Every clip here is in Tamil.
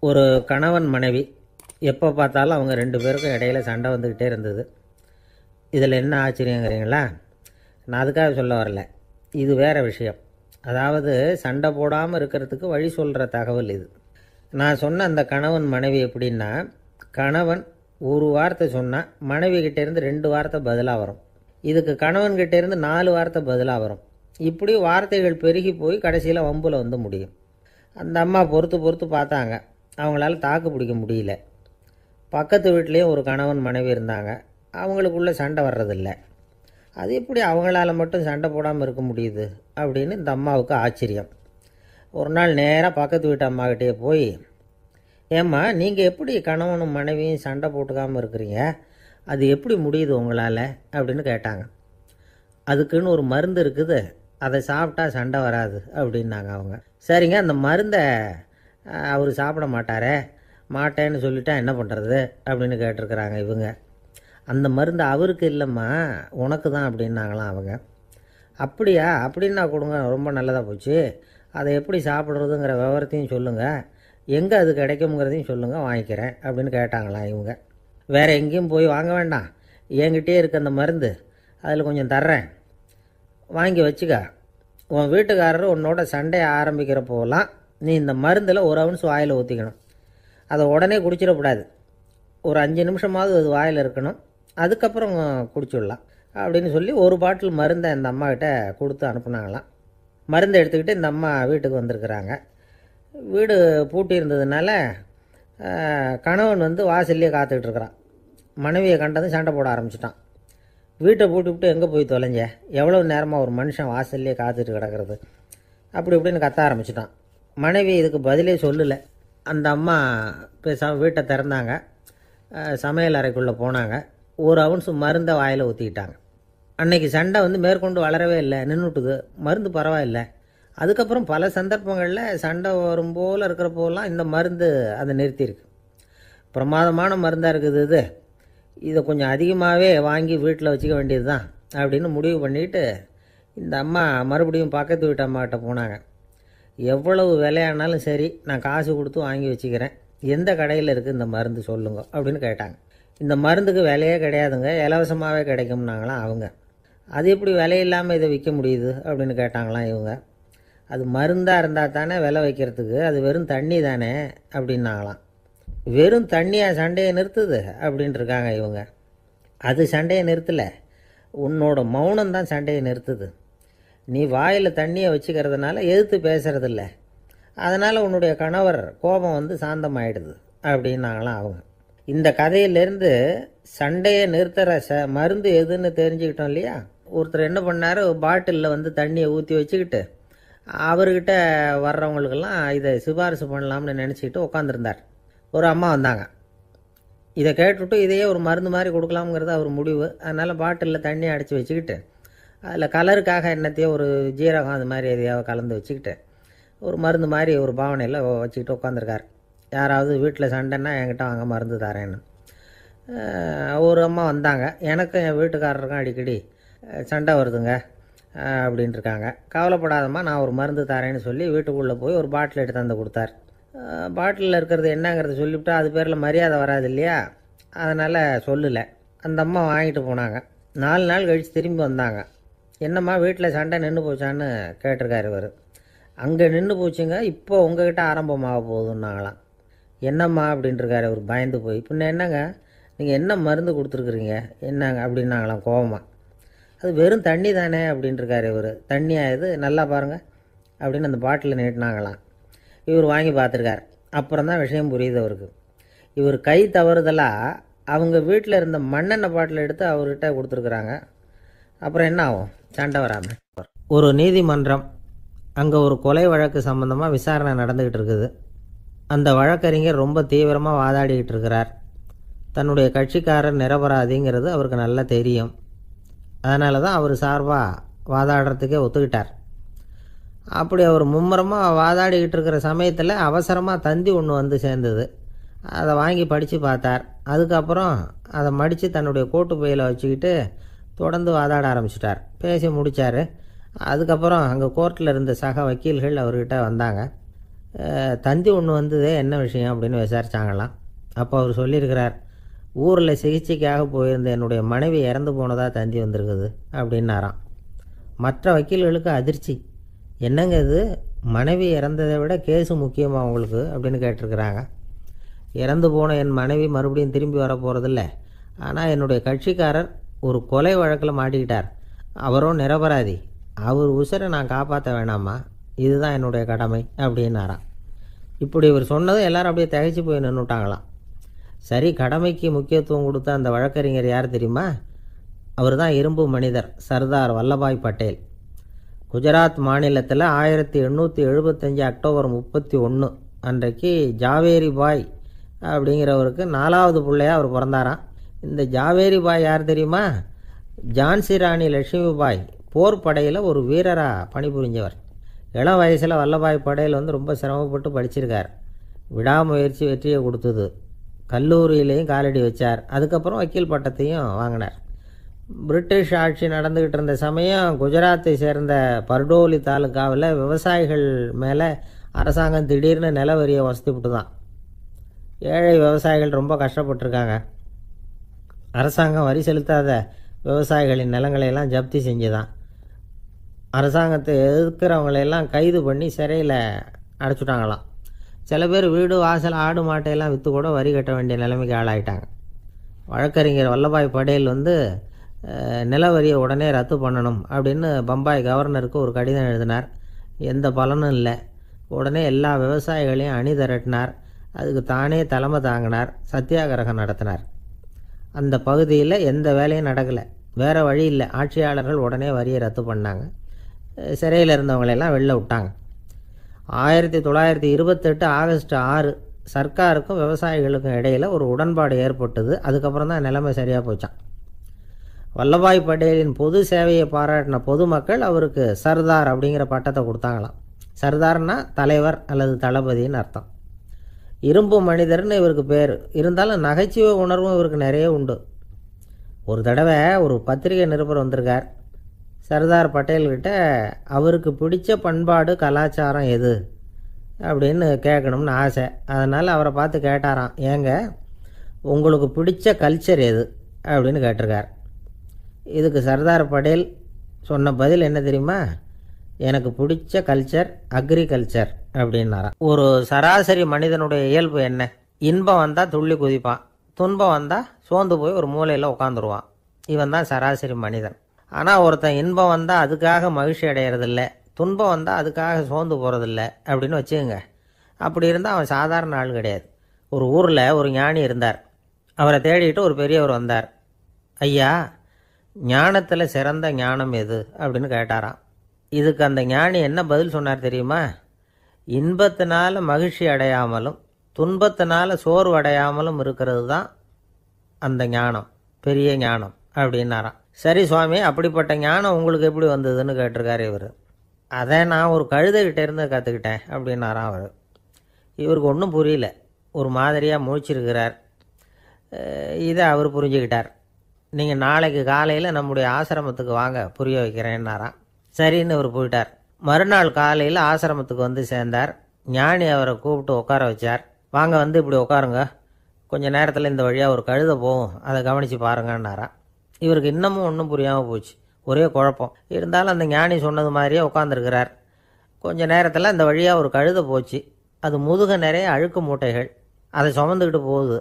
ஒரு கணவன் மனைவி எப்போ பார்த்தாலும் அவங்க ரெண்டு பேருக்கும் இடையில சண்டை வந்துக்கிட்டே இருந்தது. இதில் என்ன ஆச்சரியங்கிறீங்களா? நான் அதுக்காக சொல்ல வரல, இது வேறு விஷயம். அதாவது சண்டை போடாமல் இருக்கிறதுக்கு வழி சொல்கிற தகவல் இது. நான் சொன்ன அந்த கணவன் மனைவி எப்படின்னா, கணவன் ஒரு வார்த்தை சொன்னால் மனைவிகிட்டேருந்து 2 வார்த்தை பதிலாக வரும். இதுக்கு கணவன்கிட்டேருந்து 4 வார்த்தை பதிலாக வரும். இப்படி வார்த்தைகள் பெருகி போய் கடைசியில் வம்பில் வந்து முடியும். அந்த அம்மா பொறுத்து பொறுத்து பார்த்தாங்க, அவங்களால தாக்கு பிடிக்க முடியல. பக்கத்து வீட்லேயும் ஒரு கணவன் மனைவி இருந்தாங்க, அவங்களுக்குள்ளே சண்டை வர்றதில்லை. அது எப்படி அவங்களால மட்டும் சண்டை போடாமல் இருக்க முடியுது அப்படின்னு இந்த அம்மாவுக்கு ஆச்சரியம். ஒரு நாள் நேராக பக்கத்து வீட்டு அம்மாக்கிட்டே போய், ஏம்மா நீங்கள் எப்படி கணவனும் மனைவியும் சண்டை போட்டுக்காமல் இருக்கிறீங்க, அது எப்படி முடியுது உங்களால் அப்படின்னு கேட்டாங்க. அதுக்குன்னு ஒரு மருந்து இருக்குது, அதை சாப்பிட்டா சண்டை வராது அப்படின்னாங்க அவங்க. சரிங்க, அந்த மருந்தை அவர் சாப்பிட மாட்டேன்னு சொல்லிட்டா என்ன பண்ணுறது அப்படின்னு கேட்டிருக்கிறாங்க இவங்க. அந்த மருந்து அவருக்கு இல்லைம்மா, உனக்கு தான் அப்படின்னாங்களாம் அவங்க. அப்படியா? அப்படின்னா கொடுங்க, ரொம்ப நல்லதாக போச்சு. அதை எப்படி சாப்பிட்றதுங்கிற விவரத்தையும் சொல்லுங்கள், எங்கே அது கிடைக்குங்கிறதையும் சொல்லுங்கள், வாங்கிக்கிறேன் அப்படின்னு கேட்டாங்களாம் இவங்க. வேறு எங்கேயும் போய் வாங்க வேண்டாம், என்கிட்டே இருக்க அந்த மருந்து அதில் கொஞ்சம் தர்றேன், வாங்கி வச்சுக்க. உன் வீட்டுக்காரர் உன்னோட சண்டையை ஆரம்பிக்கிறப்போலாம் நீ இந்த மருந்தில் 1 அவுன்ஸ் வாயில் ஊற்றிக்கணும். அதை உடனே குடிச்சிடக்கூடாது, ஒரு 5 நிமிஷமாவது அது வாயில் இருக்கணும், அதுக்கப்புறம் குடிச்சிடலாம் அப்படின்னு சொல்லி ஒரு பாட்டில் மருந்தை இந்த அம்மாக்கிட்ட கொடுத்து அனுப்புனாங்களாம். மருந்தை எடுத்துக்கிட்டு இந்த அம்மா வீட்டுக்கு வந்திருக்கிறாங்க. வீடு பூட்டி இருந்ததுனால கணவன் வந்து வாசல்லையே காத்துக்கிட்டு இருக்கிறான். மனைவியை கண்டதும் சண்டை போட ஆரம்பிச்சிட்டான். வீட்டை பூட்டிவிட்டு எங்கே போய் தொலைஞ்ச, எவ்வளோ நேரமாக ஒரு மனுஷன் வாசல்லையே காத்துட்டு கிடக்கிறது அப்படி இப்படின்னு கத்த ஆரம்பிச்சிட்டான். மனைவி இதுக்கு பதிலே சொல்லலை. அந்த அம்மா பேசாமல் வீட்டை திறந்தாங்க, சமையல் அறைக்குள்ளே போனாங்க, 1 அவுன்ஸ் மருந்தை வாயில் ஊற்றிக்கிட்டாங்க. அன்னைக்கு சண்டை வந்து மேற்கொண்டு வளரவே இல்லை, நின்றுட்டுது. மருந்து பரவாயில்லை. அதுக்கப்புறம் பல சந்தர்ப்பங்களில் சண்டை வரும் போல் இருக்கிறப்போலாம் இந்த மருந்து அதை நிறுத்தியிருக்கு. பிரமாதமான மருந்தாக இருக்குது இதை கொஞ்சம் அதிகமாகவே வாங்கி வீட்டில் வச்சுக்க வேண்டியது தான் அப்படின்னு முடிவு பண்ணிவிட்டு இந்த அம்மா மறுபடியும் பக்கத்து வீட்டு அம்மாக்கிட்ட போனாங்க. எவ்வளவு விலையானாலும் சரி, நான் காசு கொடுத்து வாங்கி வச்சுக்கிறேன், எந்த கடையில் இருக்குது இந்த மருந்து சொல்லுங்க அப்படின்னு கேட்டாங்க. இந்த மருந்துக்கு விலையே கிடையாதுங்க, இலவசமாகவே கிடைக்கும்னாங்களாம் அவங்க. அது எப்படி விலை இல்லாமல் இதை விற்க முடியுது அப்படின்னு கேட்டாங்களாம் இவங்க. அது மருந்தாக இருந்தால் தானே விலை வைக்கிறதுக்கு, அது வெறும் தண்ணி தானே அப்படின்னாங்களாம். வெறும் தண்ணியாக சண்டையை நிறுத்துது அப்படின்ட்டு இருக்காங்க இவங்க. அது சண்டையை நிறுத்தலை, உன்னோட மௌனம் தான் சண்டையை நிறுத்துது. நீ வாயில் தண்ணியை வச்சுக்கிறதுனால எதிர்த்து பேசுறதில்ல, அதனால் உன்னுடைய கணவர் கோபம் வந்து சாந்தமாயிடுது அப்படின்னாங்களாம் அவங்க. இந்த கதையிலேருந்து சண்டையை நிறுத்துகிற மருந்து எதுன்னு தெரிஞ்சுக்கிட்டோம் இல்லையா? ஒருத்தர் என்ன பண்ணார், பாட்டிலில் வந்து தண்ணியை ஊற்றி வச்சுக்கிட்டு அவர்கிட்ட வர்றவங்களுக்கெல்லாம் இதை சிபாரிசு பண்ணலாம்னு நினச்சிக்கிட்டு உட்காந்துருந்தார். ஒரு அம்மா வந்தாங்க. இதை கேட்டுவிட்டு இதையே ஒரு மருந்து மாதிரி கொடுக்கலாம்ங்கிறது அவர் முடிவு. அதனால் பாட்டிலில் தண்ணி அடைச்சி வச்சுக்கிட்டு அதில் கலருக்காக என்னத்தையோ ஒரு ஜீரகம் அது மாதிரி எதையாவது கலந்து வச்சுக்கிட்டு ஒரு மருந்து மாதிரி ஒரு பாவனையில் வச்சுக்கிட்டு உட்காந்துருக்கார். யாராவது வீட்டில் சண்டைன்னா என்கிட்ட வாங்க மருந்து தரேன்னு. ஒரு அம்மா வந்தாங்க, எனக்கும் என் வீட்டுக்காரருக்கும் அடிக்கடி சண்டை வருதுங்க அப்படின்ட்டு இருக்காங்க. கவலைப்படாதம்மா, நான் ஒரு மருந்து தரேன்னு சொல்லி வீட்டுக்குள்ளே போய் ஒரு பாட்டில் எடுத்து வந்து கொடுத்தார். பாட்டிலில் இருக்கிறது என்னங்கிறத சொல்லிவிட்டா அது பேரில் மரியாதை வராது இல்லையா, அதனால் சொல்லலை. அந்த அம்மா வாங்கிட்டு போனாங்க. 4 நாள் கழித்து திரும்பி வந்தாங்க. என்னம்மா வீட்டில் சண்டை நின்று போச்சான்னு கேட்டிருக்காரு இவர். அங்கே நின்று போச்சுங்க, இப்போ உங்ககிட்ட ஆரம்பமாக போகுதுன்னாங்களாம். என்னம்மா அப்படின்ட்டுருக்காரு அவர் பயந்து போய். பின்ன என்னங்க, நீங்கள் என்ன மருந்து கொடுத்துருக்குறீங்க என்னங்க அப்படின்னாங்களாம் கோபமாக. அது வெறும் தண்ணி தானே அப்படின்ட்டுருக்காரு இவர். தண்ணியாக இது, நல்லா பாருங்கள் அப்படின்னு அந்த பாட்டில் நீட்டினாங்களாம். இவர் வாங்கி பார்த்துருக்கார். அப்புறம் தான் விஷயம் புரியுது அவருக்கு. இவர் கை தவறுதலாக அவங்க வீட்டில் இருந்த மண்ணெண்ணெய் பாட்டில் எடுத்து அவர்கிட்ட கொடுத்துருக்குறாங்க. அப்புறம் என்ன ஆகும், சண்டை வராமல். ஒரு நீதிமன்றம், அங்கே ஒரு கொலை வழக்கு சம்மந்தமாக விசாரணை நடந்துக்கிட்டு இருக்குது. அந்த வழக்கறிஞர் ரொம்ப தீவிரமாக வாதாடிக்கிட்டு இருக்கிறார். தன்னுடைய கட்சிக்காரர் நிரபராதிங்கிறது அவருக்கு நல்லா தெரியும். அதனால தான் அவர் சார்பாக வாதாடுறதுக்கே ஒத்துக்கிட்டார். அப்படி அவர் மும்முரமாக வாதாடிக்கிட்டு இருக்கிற சமயத்தில் அவசரமாக தந்தி ஒன்று வந்து சேர்ந்தது. அதை வாங்கி படித்து பார்த்தார். அதுக்கப்புறம் அதை மடித்து தன்னுடைய கோட்டு பையில் வச்சுக்கிட்டு தொடர்ந்து வாதாட ஆரம்பிச்சிட்டார். பேசி முடித்தார். அதுக்கப்புறம் அங்கே கோர்ட்டில் இருந்த சக வக்கீல்கள் அவர்கிட்ட வந்தாங்க. தந்தி ஒன்று வந்ததே, என்ன விஷயம் அப்படின்னு விசாரித்தாங்களாம். அப்போ அவர் சொல்லியிருக்கிறார், ஊரில் சிகிச்சைக்காக போயிருந்த என்னுடைய மனைவி இறந்து போனதாக தந்தி வந்திருக்குது அப்படின்னாராம். மற்ற வக்கீல்களுக்கு அதிர்ச்சி. என்னங்க இது, மனைவி இறந்ததை விட கேஸு முக்கியமாக உங்களுக்கு அப்படின்னு கேட்டிருக்கிறாங்க. இறந்து போன என் மனைவி மறுபடியும் திரும்பி வர போகிறதில்ல. ஆனால் என்னுடைய கட்சிக்காரர் ஒரு கொலை வழக்கில் மாட்டிக்கிட்டார். அவரும் நிரபராதி. அவர் உசுரை நான் காப்பாற்ற வேணாமா? இதுதான் என்னுடைய கடமை அப்படின்னாராம். இப்படி இவர் சொன்னதும் எல்லோரும் அப்படியே திகைச்சு போய் நின்றுட்டாங்களாம். சரி, கடமைக்கு முக்கியத்துவம் கொடுத்த அந்த வழக்கறிஞர் யார் தெரியுமா? அவர் தான் இரும்பு மனிதர் சர்தார் வல்லபாய் பட்டேல். குஜராத் மாநிலத்தில் 1875 அக்டோபர் 31 அன்றைக்கு ஜாவேரி பாய் அப்படிங்கிறவருக்கு 4வது பிள்ளையாக அவர் பிறந்தாராம். இந்த ஜாவேரி பாய் யார் தெரியுமா? ஜான்சி ராணி லட்சுமிபாய் போர் படையில் ஒரு வீரராக பணிபுரிஞ்சவர். இளம் வயசில் வல்லபாய் பட்டேல் ரொம்ப சிரமப்பட்டு படிச்சிருக்கார். விடாமுயற்சி வெற்றியை கொடுத்தது. கல்லூரியிலையும் காலடி வச்சார். அதுக்கப்புறம் வக்கீல் பட்டத்தையும் வாங்கினார். பிரிட்டிஷ் ஆட்சி நடந்துக்கிட்டு இருந்த சமயம் குஜராத்தை சேர்ந்த பர்டோலி தாலுக்காவில் விவசாயிகள் மேலே அரசாங்கம் திடீர்னு நில வரியை வசதிப்பட்டு தான். ஏழை விவசாயிகள் ரொம்ப கஷ்டப்பட்டுருக்காங்க. அரசாங்கம் வரி செலுத்தாத விவசாயிகளின் நிலங்களையெல்லாம் ஜப்தி செஞ்சுதான். அரசாங்கத்தை எதிர்க்கிறவங்களையெல்லாம் கைது பண்ணி சிறையில் அடைச்சிட்டாங்களாம். சில பேர் வீடு வாசல் ஆடு மாட்டையெல்லாம் விற்று கூட வரி கட்ட வேண்டிய நிலைமைக்கு ஆளாயிட்டாங்க. வழக்கறிஞர் வல்லபாய் பட்டேல் நில வரியை உடனே ரத்து பண்ணணும் அப்படின்னு பம்பாய் கவர்னருக்கு ஒரு கடிதம் எழுதினார். எந்த பலனும் இல்லை. உடனே எல்லா விவசாயிகளையும் அணி திரட்டினார். அதுக்கு தானே தலைமை தாங்கினார். சத்தியாகிரகம் நடத்தினார். அந்த பகுதியில் எந்த வேலையும் நடக்கலை. வேறு வழி இல்லை. ஆட்சியாளர்கள் உடனே வரியை ரத்து பண்ணாங்க. சிறையில் இருந்தவங்களெல்லாம் வெளில விட்டாங்க. 1928 ஆகஸ்ட் 6 சர்க்காருக்கும் விவசாயிகளுக்கும் இடையில் ஒரு உடன்பாடு ஏற்பட்டது. அதுக்கப்புறம் தான் நிலைமை சரியாக போச்சான். வல்லபாய் பட்டேலின் பொது சேவையை பாராட்டின பொதுமக்கள் அவருக்கு சர்தார் அப்படிங்கிற பட்டத்தை கொடுத்தாங்களாம். சர்தார்னா தலைவர் அல்லது தளபதின்னு அர்த்தம். இரும்பு மனிதர்னு இவருக்கு பேர். இருந்தாலும் நகைச்சுவை உணர்வும் இவருக்கு நிறைய உண்டு. ஒரு தடவை ஒரு பத்திரிகை நிருபர் வந்திருக்கார். சர்தார் பட்டேல்கிட்ட அவருக்கு பிடிச்ச பண்பாடு கலாச்சாரம் எது அப்படின்னு கேட்கணும்னு ஆசை. அதனால் அவரை பார்த்து கேட்டாராம், ஏங்க உங்களுக்கு பிடிச்ச கல்ச்சர் எது அப்படின்னு கேட்டிருக்கார். இதுக்கு சர்தார் பட்டேல் சொன்ன பதில் என்ன தெரியுமா? எனக்கு பிடிச்ச கல்ச்சர் அக்ரிகல்ச்சர் அப்படின்னாராம். ஒரு சராசரி மனிதனுடைய இயல்பு என்ன? இன்பம் வந்தால் துள்ளி குதிப்பான், துன்பம் வந்தால் சோர்ந்து போய் ஒரு மூலையில் உட்காந்துருவான். இவன் தான் சராசரி மனிதன். ஆனால் ஒருத்தன் இன்பம் வந்தால் அதுக்காக மகிழ்ச்சி அடையிறதில்ல, துன்பம் வந்தால் அதுக்காக சோர்ந்து போகிறதில்ல அப்படின்னு வச்சுக்கோங்க. அப்படி இருந்தால் அவன் சாதாரண ஆள் கிடையாது. ஒரு ஊரில் ஒரு ஞானி இருந்தார். அவரை தேடிட்டு ஒரு பெரியவர் வந்தார். ஐயா, ஞானத்தில் சிறந்த ஞானம் எது அப்படின்னு கேட்டாராம். இதுக்கு அந்த ஞானி என்ன பதில் சொன்னார் தெரியுமா? இன்பத்தினால மகிழ்ச்சி அடையாமலும் துன்பத்தினால சோர்வு அடையாமலும் இருக்கிறது தான் அந்த ஞானம், பெரிய ஞானம் அப்படின்னாராம். சரி சுவாமி, அப்படிப்பட்ட ஞானம் உங்களுக்கு எப்படி வந்ததுன்னு கேட்டிருக்காரு இவர். அதை நான் ஒரு கழுதைகிட்ட இருந்து கற்றுக்கிட்டேன் அப்படின்னாராம் அவர். இவருக்கு ஒன்றும் புரியல. ஒரு மாதிரியாக முழிச்சிருக்கிறார். இதை அவர் புரிஞ்சுக்கிட்டார். நீங்கள் நாளைக்கு காலையில் நம்முடைய ஆசிரமத்துக்கு வாங்க, புரிய வைக்கிறேன்னாராம். சரின்னு அவர் போயிட்டார். மறுநாள் காலையில் ஆசிரமத்துக்கு சேர்ந்தார். ஞானி அவரை கூப்பிட்டு உட்கார வச்சார். வாங்க, இப்படி உட்காருங்க, கொஞ்சம் நேரத்தில் இந்த வழியாக ஒரு கழுதை போகும், அதை கவனித்து பாருங்கன்னாராம். இவருக்கு இன்னமும் ஒன்றும் புரியாமல் போச்சு. ஒரே குழப்பம். இருந்தாலும் அந்த ஞானி சொன்னது மாதிரியே உட்காந்துருக்கிறார். கொஞ்சம் நேரத்தில் அந்த வழியாக ஒரு கழுதை போச்சு. அது முதுக நிறைய அழுக்கு மூட்டைகள், அதை சுமந்துக்கிட்டு போகுது.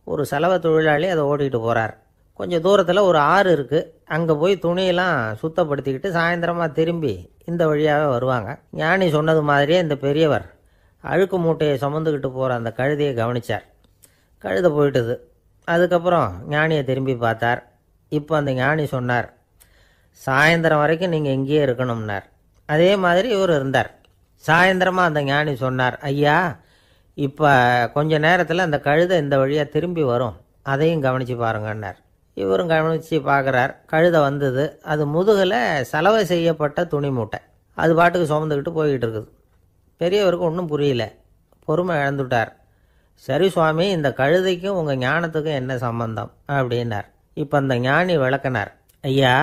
ஒரு சலவை தொழிலாளி அதை ஓட்டிகிட்டு போகிறார். கொஞ்சம் தூரத்தில் ஒரு ஆறு இருக்குது. அங்கே போய் துணியெல்லாம் சுத்தப்படுத்திக்கிட்டு சாயந்தரமாக திரும்பி இந்த வழியாகவே வருவாங்க. ஞானி சொன்னது மாதிரியே இந்த பெரியவர் அழுக்கு மூட்டையை சுமந்துக்கிட்டு போகிற அந்த கழுதையை கவனித்தார். கழுதை போயிட்டுது. அதுக்கப்புறம் ஞானியை திரும்பி பார்த்தார். இப்போ அந்த ஞானி சொன்னார், சாயந்தரம் வரைக்கும் நீங்கள் இங்கேயே இருக்கணும்னார். அதே மாதிரி இவர் இருந்தார். சாயந்தரமாக அந்த ஞானி சொன்னார், ஐயா, இப்போ கொஞ்ச நேரத்தில் அந்த கழுதை இந்த வழியாக திரும்பி வரும், அதையும் கவனித்து பாருங்கன்னார். இவரும் கவனித்து பார்க்குறார். கழுதை வந்தது. அது முதுகில் சலவை செய்யப்பட்ட துணி மூட்டை. அது பாட்டுக்கு சுமந்துக்கிட்டு போய்கிட்டு இருக்குது. பெரியவருக்கு ஒன்றும் புரியல. பொறுமை இழந்துட்டார். சரி சுவாமி, இந்த கழுதைக்கும் உங்கள் ஞானத்துக்கும் என்ன சம்பந்தம் அப்படின்னார். இப்போ அந்த ஞானி விளக்கினார். ஐயா,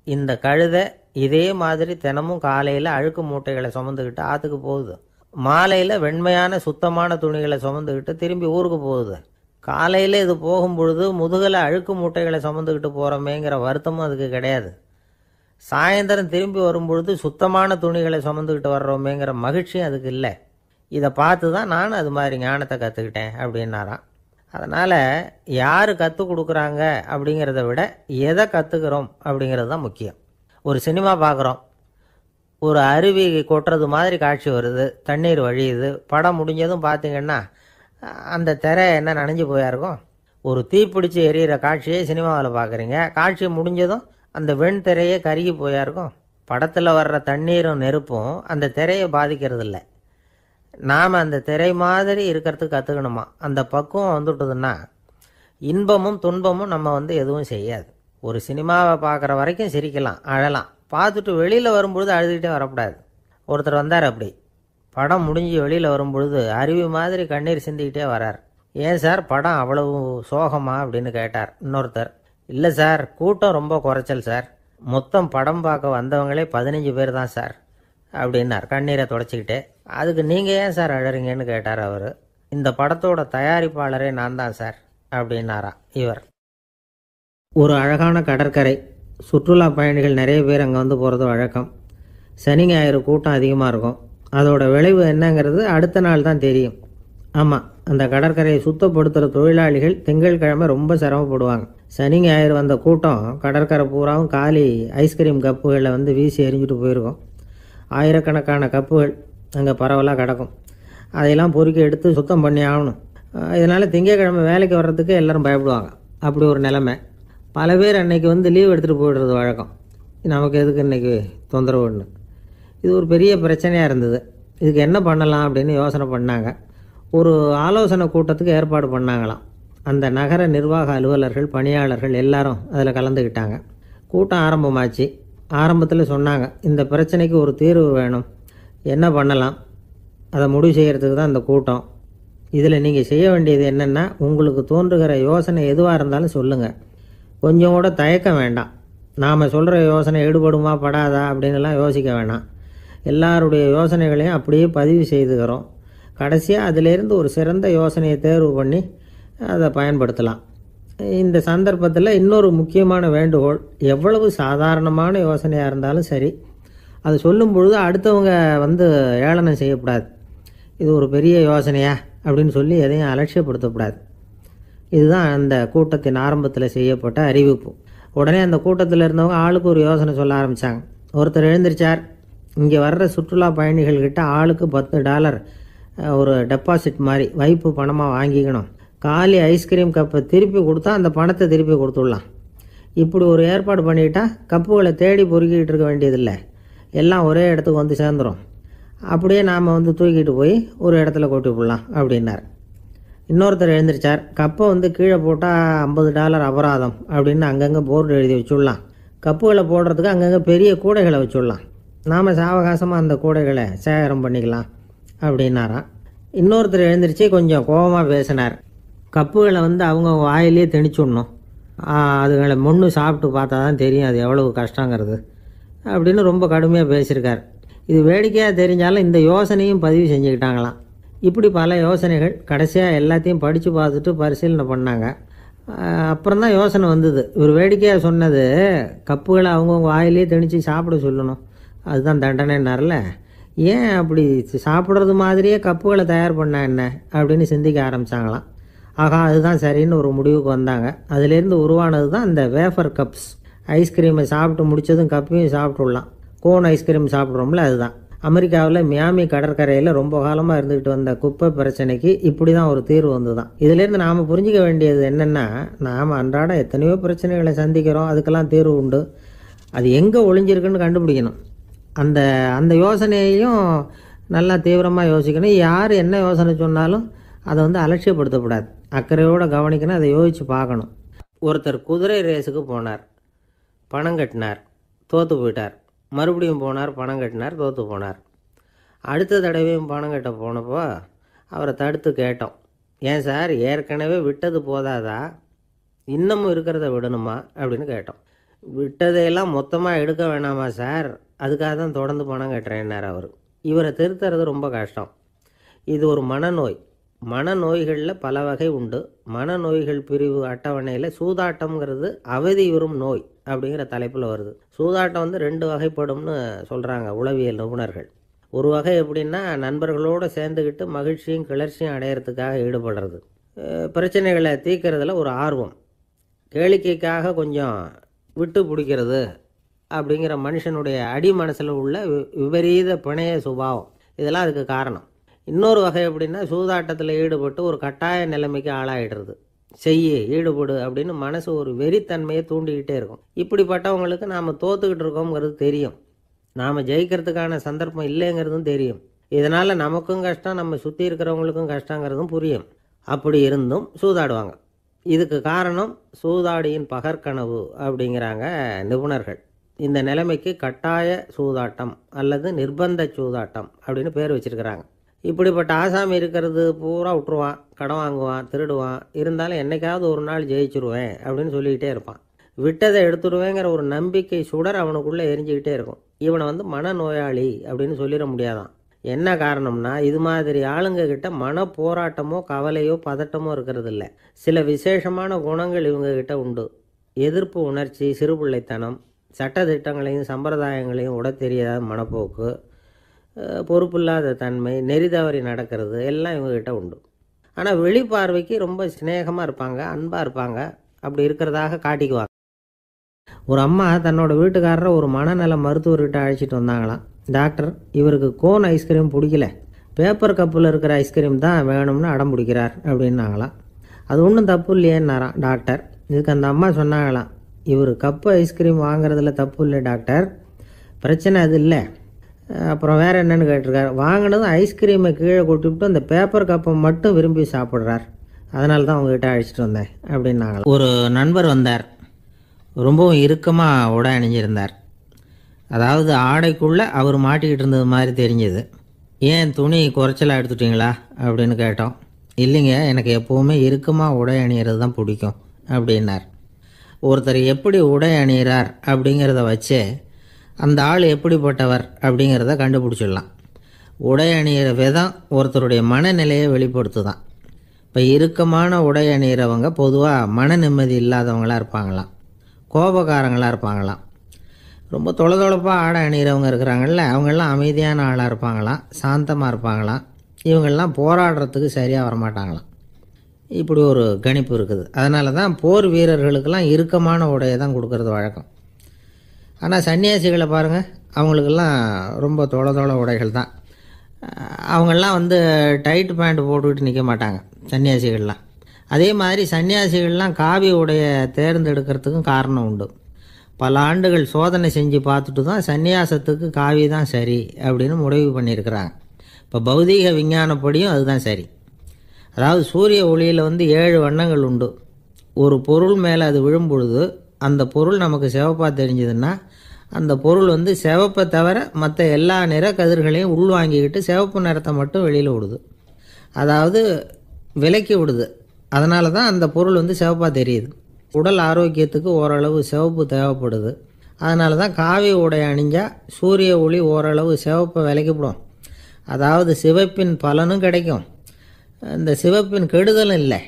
இந்த கழுதை இதே மாதிரி தினமும் காலையில் அழுக்கு மூட்டைகளை சுமந்துக்கிட்டு ஆற்றுக்கு போகுது. மாலையில் வெண்மையான சுத்தமான துணிகளை சுமந்துக்கிட்டு திரும்பி ஊருக்கு போகுது. காலையில் இது போகும் பொழுது முதுகில் அழுக்கு மூட்டைகளை சுமந்துக்கிட்டு போகிறோமேங்கிற வருத்தமும் அதுக்கு கிடையாது. சாயந்தரம் திரும்பி வரும்பொழுது சுத்தமான துணிகளை சுமந்துக்கிட்டு வர்றோமேங்கிற மகிழ்ச்சியும் அதுக்கு இல்லை. இதை பார்த்து தான் நானும் அது மாதிரி ஞானத்தை கற்றுக்கிட்டேன் அப்படின்னாராம். அதனால் யார் கற்றுக் கொடுக்குறாங்க அப்படிங்கிறத விட எதை கற்றுக்கிறோம் அப்படிங்கிறது தான் முக்கியம். ஒரு சினிமா பார்க்குறோம், ஒரு அருவி கொட்டுறது மாதிரி காட்சி வருது, தண்ணீர் வழியுது. படம் முடிஞ்சதும் பார்த்திங்கன்னா அந்த திரை என்ன நனைஞ்சு போயா இருக்கும். ஒரு தீப்பிடிச்சு எரியிற காட்சியை சினிமாவில் பார்க்குறீங்க, காட்சி முடிஞ்சதும் அந்த வெண் திரையே கருகி போயா இருக்கும். படத்தில் வர்ற தண்ணீரும் நெருப்பும் அந்த திரையை பாதிக்கிறது இல்லை. நாம் அந்த திரை மாதிரி இருக்கிறதுக்கு கற்றுக்கணுமா. அந்த பக்குவம் வந்துவிட்டதுன்னா இன்பமும் துன்பமும் நம்ம எதுவும் செய்யாது. ஒரு சினிமாவை பார்க்குற வரைக்கும் சிரிக்கலாம், அழலாம். பார்த்துட்டு வெளியில் வரும்பொழுது அழுதுகிட்டே வரக்கூடாது. ஒருத்தர் வந்தார், அப்படி படம் முடிஞ்சு வெளியில் வரும்பொழுது அருவி மாதிரி கண்ணீர் சிந்திக்கிட்டே வரார். ஏன் சார் படம் அவ்வளவு சோகமா அப்படின்னு கேட்டார். இன்னொருத்தர், இல்லை சார் கூட்டம் ரொம்ப குறைச்சல் சார், மொத்தம் படம் பார்க்க வந்தவங்களே 15 பேர் தான் சார் அப்படின்னார் கண்ணீரை தொடச்சிக்கிட்டே. அதுக்கு நீங்கள் ஏன் சார் அழறீங்கன்னு கேட்டார் அவர். இந்த படத்தோட தயாரிப்பாளரே நான் தான் சார் அப்படின்னாரா இவர். ஒரு அழகான கடற்கரை, சுற்றுலா பயணிகள் நிறைய பேர் அங்கே போகிறது வழக்கம். சனி ஞாயிறு கூட்டம் அதிகமாக இருக்கும். அதோட விளைவு என்னங்கிறது அடுத்த நாள் தான் தெரியும். ஆமாம், அந்த கடற்கரையை சுத்தப்படுத்துகிற தொழிலாளிகள் திங்கட்கிழமை ரொம்ப சிரமப்படுவாங்க. சனி ஞாயிறு வந்த கூட்டம் கடற்கரை பூராவும் காலி ஐஸ்கிரீம் கப்புகளில் வீசி எறிஞ்சிட்டு போயிருக்கும். ஆயிரக்கணக்கான கப்புகள் அங்கே பரவலாக கிடக்கும். அதையெல்லாம் பொறுக்கி எடுத்து சுத்தம் பண்ணி ஆகணும். இதனால் திங்கட்கிழமை வேலைக்கு வர்றதுக்கு எல்லோரும் பயப்படுவாங்க. அப்படி ஒரு நிலைமை. பல பேர் அன்னைக்கு லீவ் எடுத்துகிட்டு போய்டுறது வழக்கம். நமக்கு எதுக்கு இன்றைக்கி தொந்தரவுன்னு. இது ஒரு பெரிய பிரச்சனையாக இருந்தது. இதுக்கு என்ன பண்ணலாம் அப்படின்னு யோசனை பண்ணாங்க. ஒரு ஆலோசனை கூட்டத்துக்கு ஏற்பாடு பண்ணாங்களாம். அந்த நகர நிர்வாக அலுவலர்கள், பணியாளர்கள் எல்லாரும் அதில் கலந்துக்கிட்டாங்க. கூட்டம் ஆரம்பமாச்சு. ஆரம்பத்தில் சொன்னாங்க, இந்த பிரச்சனைக்கு ஒரு தீர்வு வேணும், என்ன பண்ணலாம், அதை முடிவு செய்கிறதுக்கு தான் இந்த கூட்டம். இதில் நீங்கள் செய்ய வேண்டியது என்னென்னா, உங்களுக்கு தோன்றுகிற யோசனை எதுவாக இருந்தாலும் சொல்லுங்கள். கொஞ்சம் கூட தயக்கம் வேண்டாம். நாம் சொல்கிற யோசனை ஈடுபடுமா படாதா அப்படின்லாம் யோசிக்க வேணாம். எல்லாருடைய யோசனைகளையும் அப்படியே பதிவு செய்துக்கிறோம். கடைசியாக அதிலேருந்து ஒரு சிறந்த யோசனையை தேர்வு பண்ணி அதை பயன்படுத்தலாம். இந்த சந்தர்ப்பத்தில் இன்னொரு முக்கியமான வேண்டுகோள், எவ்வளவு சாதாரணமான யோசனையாக இருந்தாலும் சரி, அது சொல்லும் பொழுது அடுத்தவங்க ஏளனம் செய்யக்கூடாது. இது ஒரு பெரிய யோசனையா அப்படின்னு சொல்லி எதையும் அலட்சியப்படுத்தக்கூடாது. இதுதான் அந்த கூட்டத்தின் ஆரம்பத்தில் செய்யப்பட்ட அறிவிப்பு. உடனே அந்த கூட்டத்தில் இருந்தவங்க ஆளுக்கு ஒரு யோசனை சொல்ல ஆரம்பித்தாங்க. ஒருத்தர் எழுந்திருச்சார், இங்கே வர்ற சுற்றுலா பயணிகள்கிட்ட ஆளுக்கு $10 ஒரு டெபாசிட் மாதிரி வைப்பு பணமாக வாங்கிக்கணும். காலி ஐஸ்கிரீம் கப்பை திருப்பி கொடுத்தா அந்த பணத்தை திருப்பி கொடுத்துடலாம். இப்படி ஒரு ஏற்பாடு பண்ணிக்கிட்டால் கப்புகளை தேடி பொறுக்கிட்டு இருக்க வேண்டியதில்லை, எல்லாம் ஒரே இடத்துக்கு சேர்ந்துடும். அப்படியே நாம் தூக்கிட்டு போய் ஒரு இடத்துல கொட்டி விடலாம் அப்படின்னார். இன்னொருத்தர் எழுந்திரிச்சார், கப்பை கீழே போட்டால் $50 அபராதம் அப்படின்னு அங்கங்கே போர்டு எழுதி வச்சுடலாம். கப்புகளை போடுறதுக்கு அங்கங்கே பெரிய கூடைகளை வச்சுடலாம். நாம் சாவகாசமாக அந்த கூடைகளை சேகரம் பண்ணிக்கலாம் அப்படின்னாராம். இன்னொருத்தர் எழுந்திரிச்சு கொஞ்சம் கோபமாக பேசினார். கப்புகளை அவங்க வாயிலே திணிச்சுடணும், அதுகளை முன்னு சாப்பிட்டு பார்த்தா தான் தெரியும் அது எவ்வளவு கஷ்டங்கிறது அப்படின்னு ரொம்ப கடுமையாக பேசியிருக்கார். இது வேடிக்கையாக தெரிஞ்சாலும் இந்த யோசனையும் பதிவு செஞ்சுக்கிட்டாங்களாம். இப்படி பல யோசனைகள். கடைசியாக எல்லாத்தையும் படித்து பார்த்துட்டு பரிசீலனை பண்ணாங்க. அப்புறம் தான் யோசனை வந்தது. இவர் வேடிக்கையாக சொன்னது, கப்புகளை அவங்கவுங்க வாயிலே திணிச்சு சாப்பிட சொல்லணும், அதுதான் தண்டனைன்னார்ல. ஏன் அப்படி சாப்பிட்றது மாதிரியே கப்புகளை தயார் பண்ண என்ன அப்படின்னு சிந்திக்க ஆரம்பித்தாங்களாம். ஆகா, அதுதான் சரின்னு ஒரு முடிவுக்கு வந்தாங்க. அதுலேருந்து உருவானது தான் இந்த வேஃபர் கப்ஸ். ஐஸ்கிரீமை சாப்பிட்டு முடித்ததும் கப்பையும் சாப்பிட்டுடலாம். கோன் ஐஸ்கிரீம் சாப்பிட்றோம்ல, அதுதான். அமெரிக்காவில் மியாமி கடற்கரையில் ரொம்ப காலமாக இருந்துக்கிட்டு வந்த குப்பை பிரச்சனைக்கு இப்படி தான் ஒரு தீர்வு வந்து தான். இதிலேருந்து நாம் புரிஞ்சிக்க வேண்டியது என்னென்னா, நாம் அன்றாடம் எத்தனையோ பிரச்சனைகளை சந்திக்கிறோம், அதுக்கெல்லாம் தீர்வு உண்டு. அது எங்கே ஒளிஞ்சிருக்குன்னு கண்டுபிடிக்கணும். அந்த அந்த யோசனையையும் நல்லா தீவிரமாக யோசிக்கணும். யார் என்ன யோசனை சொன்னாலும் அதை அலட்சியப்படுத்தக்கூடாது. அக்கறையோடு கவனிக்கணும், அதை யோசித்து பார்க்கணும். ஒருத்தர் குதிரை ரேஸுக்கு போனார், பணம் கட்டினார், தோற்று போயிட்டார். மறுபடியும் போனார், பணம் கட்டினார், தோற்று போனார். அடுத்த தடவையும் பணம் கட்ட போனப்போ அவரை தடுத்து கேட்டோம், ஏன் சார் ஏற்கனவே விட்டது போதாதா, இன்னமும் இருக்கிறத விடணுமா அப்படின்னு கேட்டோம். விட்டதையெல்லாம் மொத்தமாக எடுக்க வேணாமா சார், அதுக்காக தான் தொடர்ந்து பணம் கட்டுறேன்னார் அவர். இவரை திருத்துறது ரொம்ப கஷ்டம். இது ஒரு மனநோய். மனநோய்களில் பல வகை உண்டு. மனநோய்கள் பிரிவு அட்டவணையில் சூதாட்டம்ங்கிறது அவதியுறும் நோய் அப்படிங்கிற தலைப்பில் வருது. சூதாட்டம் வந்து 2 வகைப்படும்னு சொல்கிறாங்க உளவியல் நிபுணர்கள். ஒரு வகை எப்படின்னா, நண்பர்களோடு சேர்ந்துக்கிட்டு மகிழ்ச்சியும் கிளர்ச்சியும் அடையிறதுக்காக ஈடுபடுறது. பிரச்சனைகளை தீர்க்கறதுல ஒரு ஆர்வம், கேளிக்கைக்காக கொஞ்சம் விட்டு பிடிக்கிறது அப்படிங்கிற மனுஷனுடைய அடி மனசில் உள்ள விபரீத பிணைய சுபாவம், இதெல்லாம் அதுக்கு காரணம். இன்னொரு வகை எப்படின்னா, சூதாட்டத்தில் ஈடுபட்டு ஒரு கட்டாய நிலைமைக்கு ஆளாயிடுறது. ஈடுபடு அப்படின்னு மனசு ஒரு வெறித்தன்மையை தூண்டிக்கிட்டே இருக்கும். இப்படிப்பட்டவங்களுக்கு நாம் தோத்துக்கிட்டு இருக்கோங்கிறது தெரியும், நாம் ஜெயிக்கிறதுக்கான சந்தர்ப்பம் இல்லைங்கிறதும் தெரியும். இதனால் நமக்கும் கஷ்டம், நம்ம சுற்றி இருக்கிறவங்களுக்கும் கஷ்டங்கிறதும் புரியும். அப்படி இருந்தும் சூதாடுவாங்க. இதுக்கு காரணம் சூதாடியின் பகற்கனவு அப்படிங்கிறாங்க நிபுணர்கள். இந்த நிலைமைக்கு கட்டாய சூதாட்டம் அல்லது நிர்பந்த சூதாட்டம் அப்படின்னு பேர் வச்சிருக்கிறாங்க. இப்படிப்பட்ட ஆசாமி இருக்கிறது பூரா விட்டுருவான், கடன் வாங்குவான், திருடுவான். இருந்தாலும் என்னைக்காவது ஒரு நாள் ஜெயிச்சிருவேன் அப்படின்னு சொல்லிக்கிட்டே இருப்பான். விட்டதை எடுத்துடுவேங்கிற ஒரு நம்பிக்கை சுடர் அவனுக்குள்ளே எரிஞ்சிக்கிட்டே இருக்கும். இவனை வந்து மனநோயாளி அப்படின்னு சொல்லிட முடியாதான். என்ன காரணம்னா, இது மாதிரி ஆளுங்க கிட்ட மன போராட்டமோ கவலையோ பதட்டமோ இருக்கிறது இல்லை. சில விசேஷமான குணங்கள் இவங்க கிட்ட உண்டு. எதிர்ப்பு உணர்ச்சி, சிறுபிள்ளைத்தனம், சட்டத்திட்டங்களையும் சம்பிரதாயங்களையும் உட தெரியாத மனப்போக்கு, பொறுப்பில்லாத தன்மை, நெறி தவறி நடக்கிறது எல்லாம் இவங்ககிட்ட உண்டு. ஆனால் வெளிப்பார்வைக்கு ரொம்ப சிநேகமாக இருப்பாங்க, அன்பாக இருப்பாங்க. அப்படி இருக்கிறதாக காட்டிக்குவாங்க. ஒரு அம்மா தன்னோட வீட்டுக்காரரை ஒரு மனநல மருத்துவர்கிட்ட அழைச்சிட்டு வந்தாங்களாம். டாக்டர், இவருக்கு கோன் ஐஸ்கிரீம் பிடிக்கல, பேப்பர் கப்பில் இருக்கிற ஐஸ்கிரீம் தான் வேணும்னு அடம் பிடிக்கிறார் அப்படின்னாங்களாம். அது ஒன்றும் தப்பு இல்லையேன்னாராம் டாக்டர். இதுக்கு அந்த அம்மா சொன்னாங்களாம், இவர் கப்பு ஐஸ்கிரீம் வாங்குறதுல தப்பு இல்லை டாக்டர், பிரச்சனை அது இல்லை. அப்புறம் வேறு என்னென்னு கேட்டிருக்காரு. வாங்கினதும் ஐஸ்கிரீமை கீழே கொட்டிவிட்டு அந்த பேப்பர் கப்பை மட்டும் விரும்பி சாப்பிட்றார், அதனால தான் உங்ககிட்ட அழைச்சிட்டு வந்தேன் அப்படின்னாங்க. ஒரு நண்பர் வந்தார். ரொம்பவும் இறுக்கமாக உடை அணிஞ்சிருந்தார். அதாவது ஆடைக்குள்ளே அவர் மாட்டிக்கிட்டு இருந்தது மாதிரி தெரிஞ்சது. ஏன் துணி குறைச்சலாக எடுத்துட்டிங்களா அப்படின்னு கேட்டோம். இல்லைங்க, எனக்கு எப்போவுமே இறுக்கமாக உடை அணிகிறது தான் பிடிக்கும் அப்படின்னார். ஒருத்தர் எப்படி உடை அணிகிறார் அப்படிங்கிறத வச்சே அந்த ஆள் எப்படிப்பட்டவர் அப்படிங்கிறத கண்டுபிடிச்சிடலாம். உடை அணிகிற விதம் ஒருத்தருடைய மனநிலையை வெளிப்படுத்துதான். இப்போ இறுக்கமான உடை அணிகிறவங்க பொதுவாக மன நிம்மதி இல்லாதவங்களாக இருப்பாங்களாம், கோபக்காரங்களாக இருப்பாங்களாம். ரொம்ப தொலைதொலைப்பாக ஆடை அணிகிறவங்க இருக்கிறாங்கல்ல, அவங்கெல்லாம் அமைதியான ஆளாக இருப்பாங்களாம், சாந்தமாக இருப்பாங்களாம். இவங்கெல்லாம் போராடுறதுக்கு சரியாக வரமாட்டாங்களாம். இப்படி ஒரு கணிப்பு இருக்குது. அதனால தான் போர் வீரர்களுக்கெல்லாம் இறுக்கமான உடையை தான் கொடுக்கறது வழக்கம். ஆனால் சன்னியாசிகளை பாருங்கள், அவங்களுக்கெல்லாம் ரொம்ப தொலை உடைகள் தான். அவங்கெல்லாம் வந்து டைட் பேண்ட் போட்டுக்கிட்டு நிற்க மாட்டாங்க சன்னியாசிகள்லாம். அதே மாதிரி சன்னியாசிகள்லாம் காவி உடையை தேர்ந்தெடுக்கிறதுக்கும் காரணம் உண்டு. பல ஆண்டுகள் சோதனை செஞ்சு பார்த்துட்டு தான் சன்னியாசத்துக்கு காவி தான் சரி அப்படின்னு முடிவு பண்ணியிருக்கிறாங்க. இப்போ பௌதீக விஞ்ஞானப்படியும் அதுதான் சரி. அதாவது சூரிய ஒளியில் வந்து 7 வண்ணங்கள் உண்டு. ஒரு பொருள் மேலே அது விழும்பொழுது அந்த பொருள் நமக்கு சிவப்பாக தெரிஞ்சதுன்னா அந்த பொருள் வந்து சிவப்பை தவிர மற்ற எல்லா நிற கதிர்களையும் உள்வாங்கிக்கிட்டு சிவப்பு நிறத்தை மட்டும் வெளியில் விடுது. அதாவது விலக்கி விடுது. அதனால தான் அந்த பொருள் வந்து சிவப்பாக தெரியுது. உடல் ஆரோக்கியத்துக்கு ஓரளவு சிவப்பு தேவைப்படுது. அதனால தான் காவி உடை அணிஞ்சால் சூரிய ஒளி ஓரளவு சிவப்பை விலக்கிவிடும். அதாவது சிவப்பின் பலனும் கிடைக்கும், இந்த சிவப்பின் கெடுதலும் இல்லை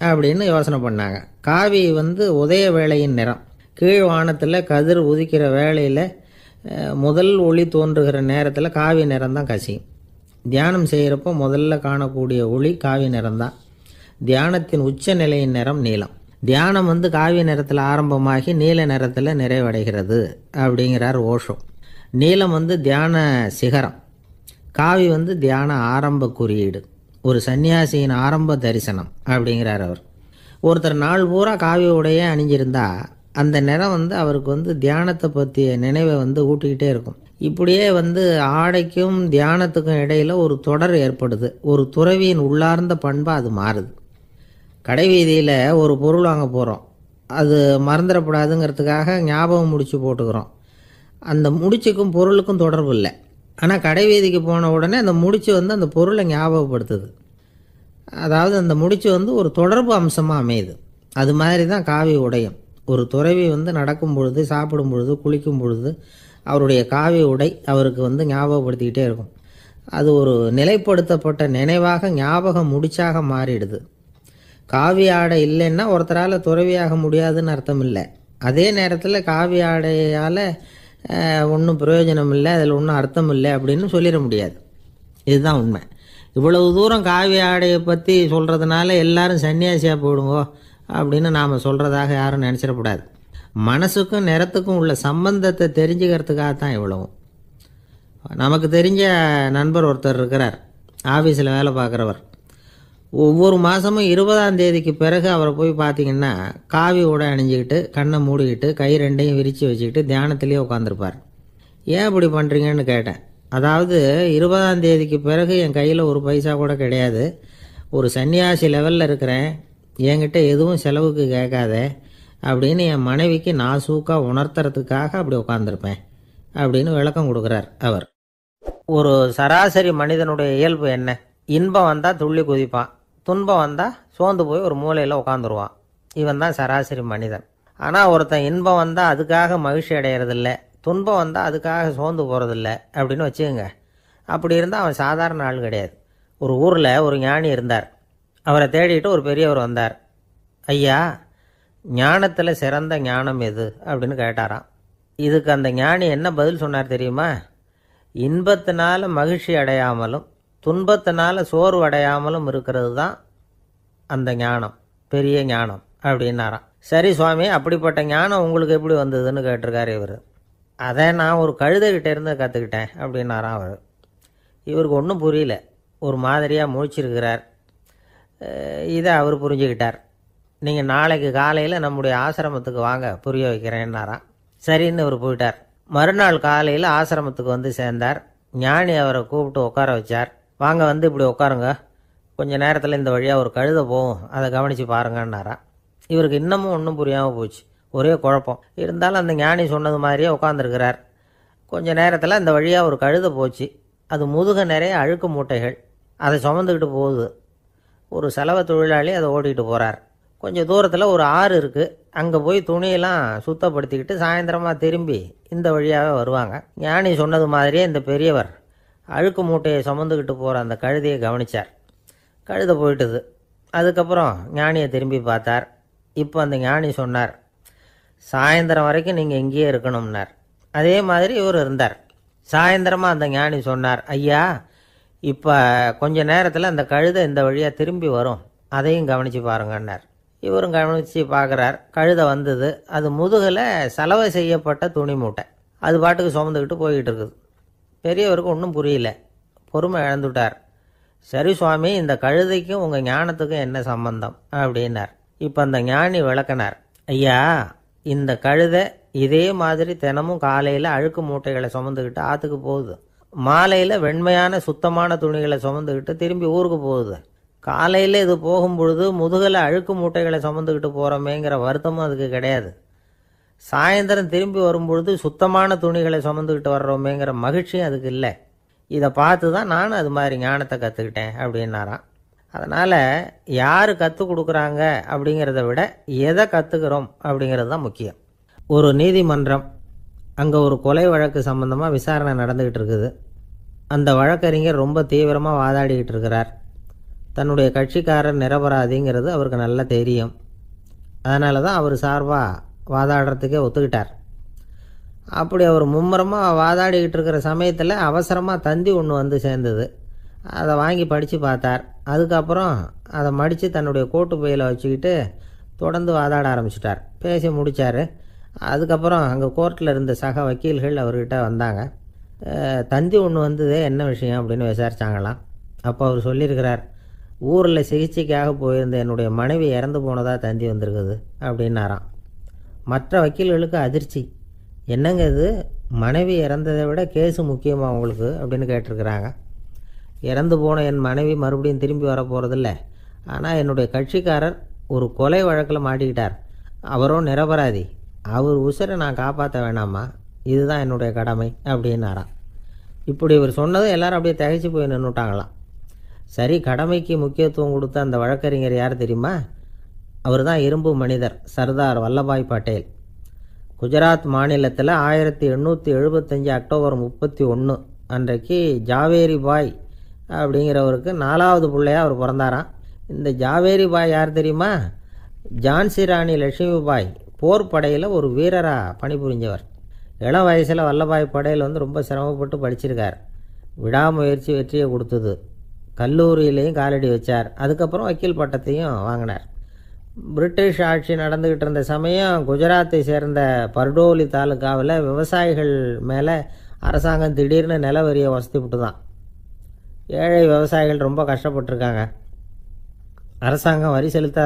அப்படின்னு யோசனை பண்ணாங்க. காவி வந்து உதய வேளையின் நிறம். கீழ் வானத்தில் கதிர் உதிக்கிற வேளையில் முதல் ஒளி தோன்றுகிற நேரத்தில் காவி நிறம் தான் கசியும். தியானம் செய்கிறப்போ முதல்ல காணக்கூடிய ஒளி காவி நிறம்தான். தியானத்தின் உச்ச நிலையின் நிறம் நீலம். தியானம் வந்து காவி நிறத்தில் ஆரம்பமாகி நீல நிறத்தில் நிறைவடைகிறது அப்படிங்கிறார் ஓஷோ. நீலம் வந்து தியான சிகரம், காவி வந்து தியான ஆரம்ப குறியீடு, ஒரு சன்னியாசியின் ஆரம்ப தரிசனம் அப்படிங்கிறார் அவர். ஒருத்தர் நாள் பூரா காவி உடையே அணிஞ்சிருந்தா அந்த நிறம் வந்து அவருக்கு வந்து தியானத்தை பற்றிய நினைவை வந்து ஊட்டிக்கிட்டே இருக்கும். இப்படியே வந்து ஆடைக்கும் தியானத்துக்கும் இடையில் ஒரு தொடர் ஏற்படுது. ஒரு துறவியின் உள்ளார்ந்த பண்பாக அது மாறுது. கடை வீதியில் ஒரு பொருள் வாங்க போகிறோம், அது மறந்துடக்கூடாதுங்கிறதுக்காக ஞாபகம் முடிச்சு போட்டுக்கிறோம். அந்த முடிச்சுக்கும் பொருளுக்கும் தொடர்பு இல்லை. ஆனால் கடை வீதிக்கு போன உடனே அந்த முடிச்சு வந்து அந்த பொருளை ஞாபகப்படுத்துது. அதாவது அந்த முடிச்சு வந்து ஒரு தொடர்பு அம்சமாக அமையுது. அது மாதிரி தான் காவி உடையும். ஒரு துறவி வந்து நடக்கும் பொழுது, சாப்பிடும் பொழுது, குளிக்கும் பொழுது அவருடைய காவி உடை அவருக்கு வந்து ஞாபகப்படுத்திக்கிட்டே இருக்கும். அது ஒரு நிலைப்படுத்தப்பட்ட நினைவாக ஞாபகம் முடிச்சாக மாறிடுது. காவி ஆடை இல்லைன்னா ஒருத்தரால் துறவியாக முடியாதுன்னு அர்த்தம் இல்லை. அதே நேரத்தில் காவி ஆடையால் ஒன்றும் பிரயோஜனம் இல்லை, அதில் ஒன்றும் அர்த்தம் இல்லை அப்படின்னு சொல்லிட முடியாது. இதுதான் உண்மை. இவ்வளவு தூரம் காவி ஆடையை பற்றி சொல்கிறதுனால எல்லாரும் சன்னியாசியாக போயிடுங்கோ அப்படின்னு நாம் சொல்கிறதாக யாரும் நினச்சிடக்கூடாது. மனசுக்கும் நிறத்துக்கும் உள்ள சம்பந்தத்தை தெரிஞ்சுக்கிறதுக்காக தான் இவ்வளவும். நமக்கு தெரிஞ்ச நண்பர் ஒருத்தர் இருக்கிறார், ஆஃபீஸில் வேலை பார்க்குறவர். ஒவ்வொரு மாதமும் 20ஆம் தேதிக்கு பிறகு அவரை போய் பார்த்திங்கன்னா காவி உடை அணிஞ்சிக்கிட்டு கண்ணை மூடிக்கிட்டு கை ரெண்டையும் விரித்து வச்சுக்கிட்டு தியானத்திலே உட்காந்துருப்பார். ஏன் இப்படி பண்ணுறீங்கன்னு கேட்டேன். அதாவது 20ஆம் தேதிக்கு பிறகு என் கையில் ஒரு பைசா கூட கிடையாது, ஒரு சன்னியாசி லெவலில் இருக்கிறேன், என்கிட்ட எதுவும் செலவுக்கு கேட்காத அப்படின்னு என் மனைவிக்கு நாசூக்காக உணர்த்துறதுக்காக அப்படி உட்காந்துருப்பேன் அப்படின்னு விளக்கம் கொடுக்குறார் அவர். ஒரு சராசரி மனிதனுடைய இயல்பு என்ன? இன்பம் வந்தால் துள்ளி குதிப்பான், துன்பம் வந்தால் சோர்ந்து போய் ஒரு மூலையில் உட்காந்துருவான். இவன் தான் சராசரி மனிதன். ஆனால் ஒருத்தன் இன்பம் வந்தால் அதுக்காக மகிழ்ச்சி அடையிறதில்ல, துன்பம் வந்தால் அதுக்காக சோர்ந்து போகிறதில்ல அப்படின்னு வச்சுக்கோங்க. அப்படி இருந்தால் அவன் சாதாரண ஆள் கிடையாது. ஒரு ஊரில் ஒரு ஞானி இருந்தார். அவரை தேடிட்டு ஒரு பெரியவர் வந்தார். ஐயா, ஞானத்தில் சிறந்த ஞானம் எது அப்படின்னு கேட்டாராம். இதுக்கு அந்த ஞானி என்ன பதில் சொன்னார் தெரியுமா? இன்பத்தினால மகிழ்ச்சி அடையாமலும் துன்பத்தினால சோர்வு அடையாமலும் இருக்கிறது தான் அந்த ஞானம், பெரிய ஞானம் அப்படின்னாராம். சரி சுவாமி, அப்படிப்பட்ட ஞானம் உங்களுக்கு எப்படி வந்ததுன்னு கேட்டிருக்காரு இவர். அதை நான் ஒரு கழுதைகிட்ட இருந்து கற்றுக்கிட்டேன் அப்படின்னாராம் அவர். இவருக்கு ஒன்றும் புரியல, ஒரு மாதிரியாக முழிச்சிருக்கிறார். இதை அவர் புரிஞ்சுக்கிட்டார். நீங்கள் நாளைக்கு காலையில் நம்முடைய ஆசிரமத்துக்கு வாங்க, புரிய வைக்கிறேன்னாராம். சரின்னு அவர் போயிட்டார். மறுநாள் காலையில் ஆசிரமத்துக்கு வந்து சேர்ந்தார். ஞானி அவரை கூப்பிட்டு உட்கார வச்சார். வாங்க, வந்து இப்படி உட்காருங்க, கொஞ்சம் நேரத்தில் இந்த வழியாக ஒரு கழுதை போகும், அதை கவனித்து பாருங்கன்னாராம். இவருக்கு இன்னமும் ஒன்றும் புரியாமல் போச்சு, ஒரே குழப்பம். இருந்தாலும் அந்த ஞானி சொன்னது மாதிரியே உட்காந்துருக்கிறார். கொஞ்சம் நேரத்தில் அந்த வழியாக ஒரு கழுதை போச்சு. அது முதுக நிறைய அழுக்கு மூட்டைகள், அதை சுமந்துக்கிட்டு போகுது. ஒரு செலவு தொழிலாளி அதை ஓட்டிகிட்டு போகிறார். கொஞ்சம் தூரத்தில் ஒரு ஆறு இருக்குது, அங்கே போய் துணியெல்லாம் சுத்தப்படுத்திக்கிட்டு சாயந்தரமாக திரும்பி இந்த வழியாகவே வருவாங்க. ஞானி சொன்னது மாதிரியே இந்த பெரியவர் அழுக்கு மூட்டையை சுமந்துக்கிட்டு போகிற அந்த கழுதையை கவனித்தார். கழுதை போயிட்டுது. அதுக்கப்புறம் ஞானியை திரும்பி பார்த்தார். இப்போ அந்த ஞானி சொன்னார், சாயந்தரம் வரைக்கும் நீங்கள் இங்கேயே இருக்கணும்னார். அதே மாதிரி இவர் இருந்தார். சாயந்தரமாக அந்த ஞானி சொன்னார், ஐயா, இப்போ கொஞ்ச நேரத்தில் அந்த கழுதை இந்த வழியாக திரும்பி வரும், அதையும் கவனித்து பாருங்கன்னார். இவரும் கவனித்து பார்க்குறார். கழுதை வந்தது. அது முதுகில் சலவை செய்யப்பட்ட துணி மூட்டை, அது பாட்டுக்கு சுமந்துக்கிட்டு போய்கிட்டு இருக்குது. பெரியவருக்கு ஒன்றும் புரியல, பொறுமை இழந்துட்டார். சரி சுவாமி, இந்த கழுதைக்கும் உங்கள் ஞானத்துக்கும் என்ன சம்பந்தம் அப்படின்னார். இப்போ அந்த ஞானி விளக்கினார். ஐயா, இந்த கழுதை இதே மாதிரி தினமும் காலையில் அழுக்கு மூட்டைகளை சுமந்துக்கிட்டு ஆற்றுக்கு போகுது, மாலையில் வெண்மையான சுத்தமான துணிகளை சுமந்துக்கிட்டு திரும்பி ஊருக்கு போகுது. காலையில் இது போகும் பொழுது முதுகில் அழுக்கு மூட்டைகளை சுமந்துக்கிட்டு போகிறோமேங்கிற வருத்தமும் அதுக்கு கிடையாது. சாயந்தரம் திரும்பி வரும்பொழுது சுத்தமான துணிகளை சுமந்துக்கிட்டு வர்றோமேங்கிற மகிழ்ச்சியும் அதுக்கு இல்லை. இதை பார்த்து தான் நானும் அது மாதிரி ஞானத்தை கற்றுக்கிட்டேன் அப்படின்னாராம். அதனால் யார் கற்றுக் கொடுக்குறாங்க அப்படிங்கிறத விட எதை கற்றுக்கிறோம் அப்படிங்கிறது தான் முக்கியம். ஒரு நீதிமன்றம், அங்கே ஒரு கொலை வழக்கு சம்பந்தமாக விசாரணை நடந்துக்கிட்டு இருக்குது. அந்த வழக்கறிஞர் ரொம்ப தீவிரமாக வாதாடிக்கிட்டு இருக்கிறார். தன்னுடைய கட்சிக்காரர் நிரபராதிங்கிறது அவருக்கு நல்லா தெரியும். அதனால தான் அவர் சார்பாக வாதாடுறதுக்கே ஒத்துக்கிட்டார். அப்படி அவர் மும்முரமாக வாதாடிக்கிட்டு இருக்கிற சமயத்தில் அவசரமாக தந்தி ஒன்று வந்து சேர்ந்தது. அதை வாங்கி படித்து பார்த்தார். அதுக்கப்புறம் அதை மடித்து தன்னுடைய கோட்டு பையில் வச்சுக்கிட்டு தொடர்ந்து வாதாட ஆரம்பிச்சிட்டார். பேசி முடித்தார். அதுக்கப்புறம் அங்கே கோர்ட்டில் இருந்த சக வக்கீல்கள் அவர்கிட்ட வந்தாங்க. தந்தி ஒன்று வந்ததே, என்ன விஷயம் அப்படின்னு விசாரித்தாங்களாம். அப்போ அவர் சொல்லியிருக்கிறார், ஊரில் சிகிச்சைக்காக போயிருந்த என்னுடைய மனைவி இறந்து போனதாக தந்தி வந்திருக்குது அப்படின்னாராம். மற்ற வக்கீல்களுக்கு அதிர்ச்சி. என்னங்க இது, மனைவி இறந்ததை விட கேஸு முக்கியமாக உங்களுக்கு அப்படின்னு கேட்டிருக்கிறாங்க. இறந்து போன என் மனைவி மறுபடியும் திரும்பி வர போகிறதில்ல, ஆனால் என்னுடைய கட்சிக்காரர் ஒரு கொலை வழக்கில் மாட்டிக்கிட்டார், அவரும் நிரபராதி, அவர் உசுரை நான் காப்பாற்ற வேணாமா, இதுதான் என்னுடைய கடமை அப்படின்னாராம். இப்படி இவர் சொன்னதும் எல்லாரும் அப்படியே திகைச்சு போய் நின்றுட்டாங்களாம். சரி, கடமைக்கு முக்கியத்துவம் கொடுத்த அந்த வழக்கறிஞர் யார் தெரியுமா? அவர் தான் இரும்பு மனிதர் சர்தார் வல்லபாய் பட்டேல். குஜராத் மாநிலத்தில் 1875 அக்டோபர் 31 அன்றைக்கு ஜாவேரி பாய் அப்படிங்கிறவருக்கு 4வது பிள்ளையாக அவர் பிறந்தாராம். இந்த ஜாவேரி பாய் யார் தெரியுமா? ஜான்சி ராணி லட்சுமி பாய் போர் படையில் ஒரு வீரராக பணிபுரிஞ்சவர். இளம் வயசில் வல்லபாய் படையில் ரொம்ப சிரமப்பட்டு படிச்சிருக்கார். விடாமுயற்சி வெற்றியை கொடுத்தது. கல்லூரியிலையும் காலடி வச்சார். அதுக்கப்புறம் வக்கீல் பட்டத்தையும் வாங்கினார். பிரிட்டிஷ் ஆட்சி நடந்துக்கிட்டு இருந்த சமயம் குஜராத்தை சேர்ந்த பர்டோலி தாலுக்காவில் விவசாயிகள் மேலே அரசாங்கம் திடீர்னு நில வரியை வசதி விட்டு தான். ஏழை விவசாயிகள் ரொம்ப கஷ்டப்பட்டிருக்காங்க. அரசாங்கம் வரி செலுத்த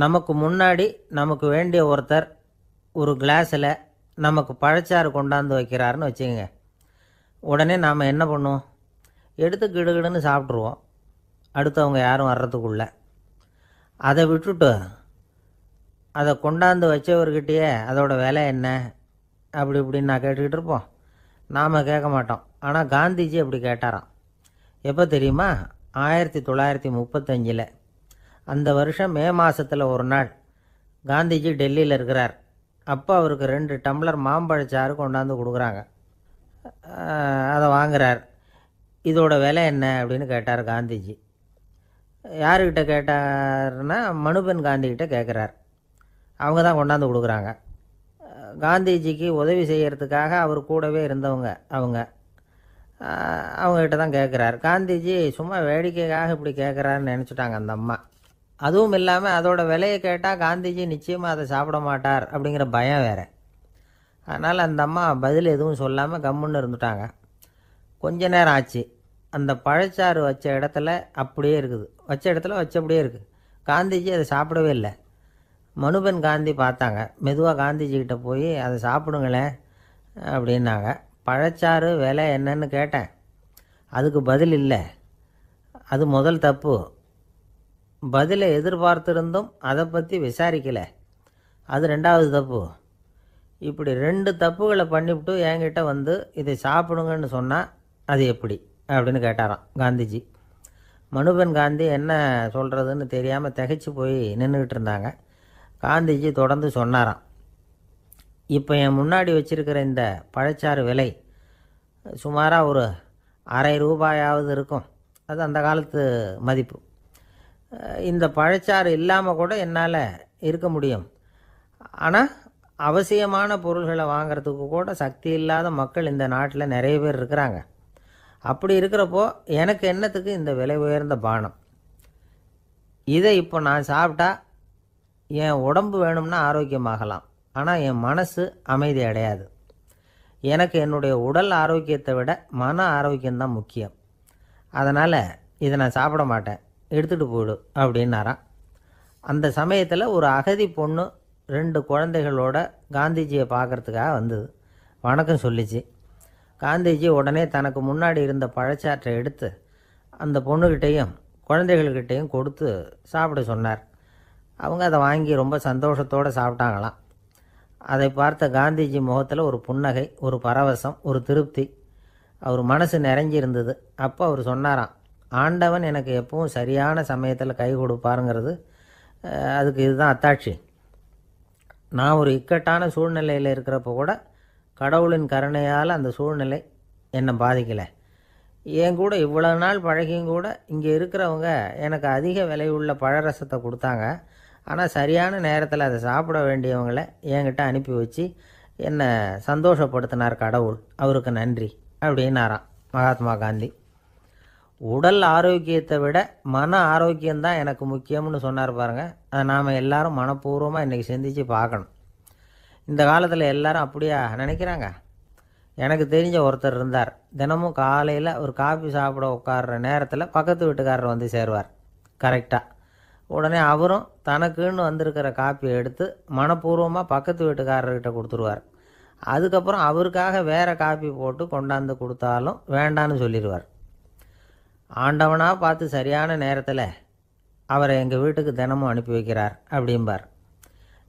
நமக்கு முன்னாடி நமக்கு வேண்டிய ஒருத்தர் ஒரு கிளாஸில் நமக்கு பழச்சாறு கொண்டாந்து வைக்கிறாருன்னு வச்சுக்கோங்க. உடனே நாம் என்ன பண்ணுவோம்? எடுத்து கிடுகிடுன்னு சாப்பிட்ருவோம், அடுத்தவங்க யாரும் வர்றதுக்குள்ளே. அதை விட்டுட்டு அதை கொண்டாந்து வச்சவர்கிட்டயே அதோட விலை என்ன அப்படி இப்படின்னு நான் கேட்டுக்கிட்டு இருப்போம். நாம் கேட்க மாட்டோம். ஆனால் காந்திஜி அப்படி கேட்டாராம். எப்போ தெரியுமா? 1935. அந்த வருஷம் மே மாதத்தில் ஒரு நாள் காந்திஜி டெல்லியில் இருக்கிறார். அப்போ அவருக்கு 2 டம்ளர் மாம்பழச்சாறு கொண்டாந்து கொடுக்குறாங்க. அதை வாங்குறார். இதோட விலை என்ன அப்படின்னு கேட்டார் காந்திஜி. யாருக்கிட்ட கேட்டார்னா மனுபென் காந்திக்கிட்ட கேட்குறார். அவங்க தான் கொண்டாந்து கொடுக்குறாங்க. காந்திஜிக்கு உதவி செய்கிறதுக்காக அவர் கூடவே இருந்தவங்க அவங்ககிட்ட தான் கேட்குறார். காந்திஜி சும்மா வேடிக்கைக்காக இப்படி கேட்குறாருன்னு நினச்சிட்டாங்க அந்த அம்மா. அதுவும் இல்லாமல் அதோட விலையை கேட்டால் காந்திஜி நிச்சயமாக அதை சாப்பிட மாட்டார் அப்படிங்கிற பயம் வேறு. அதனால் அந்த அம்மா பதில் எதுவும் சொல்லாமல் கம்முன்னு இருந்துட்டாங்க. கொஞ்ச நேரம் ஆச்சு. அந்த பழச்சாறு வச்ச இடத்துல அப்படியே இருக்குது. வச்ச இடத்துல வச்சபடியே இருக்குது. காந்திஜி அதை சாப்பிடவே இல்லை. மனுபென் காந்தி பார்த்தாங்க. மெதுவாக காந்திஜிக்கிட்ட போய் அதை சாப்பிடுங்களேன் அப்படின்னாங்க. பழச்சாறு விலை என்னன்னு கேட்டேன். அதுக்கு பதில் இல்லை. அது முதல் தப்பு. பதிலை எதிர்பார்த்திருந்தும் அதை பற்றி விசாரிக்கலை. அது 2வது தப்பு. இப்படி 2 தப்புகளை பண்ணிவிட்டு என்கிட்ட வந்து இதை சாப்பிடுங்கன்னு சொன்னால் அது எப்படி அப்படின்னு கேட்டாராம் காந்திஜி. மனுபென் காந்தி என்ன சொல்கிறதுன்னு தெரியாமல் திகைச்சு போய் நின்றுக்கிட்டு இருந்தாங்க. காந்திஜி தொடர்ந்து சொன்னாராம். இப்போ என் முன்னாடி வச்சுருக்கிற இந்த பழச்சாறு விலை சுமாராக ஒரு ₹1/2 இருக்கும். அது அந்த காலத்து மதிப்பு. இந்த பழச்சாறு இல்லாமல் கூட என்னால் இருக்க முடியும். ஆனால் அவசியமான பொருள்களை வாங்கிறதுக்கு கூட சக்தி இல்லாத மக்கள் இந்த நாட்டில் நிறைய பேர் இருக்கிறாங்க. அப்படி இருக்கிறப்போ எனக்கு என்னத்துக்கு இந்த விலை உயர்ந்த பானம்? இதை இப்போ நான் சாப்பிட்டா என் உடம்பு வேணும்னா ஆரோக்கியமாகலாம், ஆனால் என் மனசு அமைதி அடையாது. எனக்கு என்னுடைய உடல் ஆரோக்கியத்தை விட மன ஆரோக்கியம்தான் முக்கியம். அதனால் இதை நான் சாப்பிட மாட்டேன், எடுத்துகிட்டு போயிடு அப்படின்னாராம். அந்த சமயத்தில் ஒரு அகதி பொண்ணு 2 குழந்தைகளோட காந்திஜியை பார்க்குறதுக்காக வந்தது. வணக்கம் சொல்லிச்சு. காந்திஜி உடனே தனக்கு முன்னாடி இருந்த பழச்சாற்றை எடுத்து அந்த பொண்ணுக்கிட்டேயும் குழந்தைகள்கிட்டையும் கொடுத்து சாப்பிட சொன்னார். அவங்க அதை வாங்கி ரொம்ப சந்தோஷத்தோடு சாப்பிட்டாங்களாம். அதை பார்த்த காந்திஜி முகத்தில் ஒரு புன்னகை, ஒரு பரவசம், ஒரு திருப்தி. அவர் மனசு நிறைஞ்சி இருந்தது. அப்போ அவர் சொன்னாராம், ஆண்டவன் எனக்கு எப்பவும் சரியான சமயத்தில் கை கொடுப்பாருங்கிறது அதுக்கு இதுதான் அத்தாட்சி. நான் ஒரு இக்கட்டான சூழ்நிலையில் இருக்கிறப்போ கூட கடவுளின் கருணையால் அந்த சூழ்நிலை என்னை பாதிக்கலை. என் கூட இவ்வளோ நாள் பழகியும் கூட இங்கே இருக்கிறவங்க எனக்கு அதிக விலையுள்ள பழரசத்தை கொடுத்தாங்க. ஆனால் சரியான நேரத்தில் அதை சாப்பிட வேண்டியவங்களை என்கிட்ட அனுப்பி வச்சு என்னை சந்தோஷப்படுத்தினார் கடவுள். அவருக்கு நன்றி அப்படின்னாராம் மகாத்மா காந்தி. உடல் ஆரோக்கியத்தை விட மன ஆரோக்கியம்தான் எனக்கு முக்கியம்னு சொன்னார் பாருங்கள். அதை நாம் எல்லாரும் மனப்பூர்வமாக இன்றைக்கி சிந்திச்சு பார்க்கணும். இந்த காலத்தில் எல்லாரும் அப்படியா நினைக்கிறாங்க? எனக்கு தெரிஞ்ச ஒருத்தர் இருந்தார். தினமும் காலையில் ஒரு காஃபி சாப்பிட உட்கார்ற நேரத்தில் பக்கத்து வீட்டுக்காரர் வந்து சேருவார் கரெக்டாக. உடனே அவரும் தனக்குன்னு வந்திருக்கிற காப்பியை எடுத்து மனப்பூர்வமாக பக்கத்து வீட்டுக்காரர்கிட்ட கொடுத்துருவார். அதுக்கப்புறம் அவருக்காக வேறு காப்பி போட்டு கொண்டாந்து கொடுத்தாலும் வேண்டான்னு சொல்லிடுவார். ஆண்டவனாக பார்த்து சரியான நேரத்தில் அவரை எங்கள் வீட்டுக்கு தினமும் அனுப்பி வைக்கிறார் அப்படிம்பார்.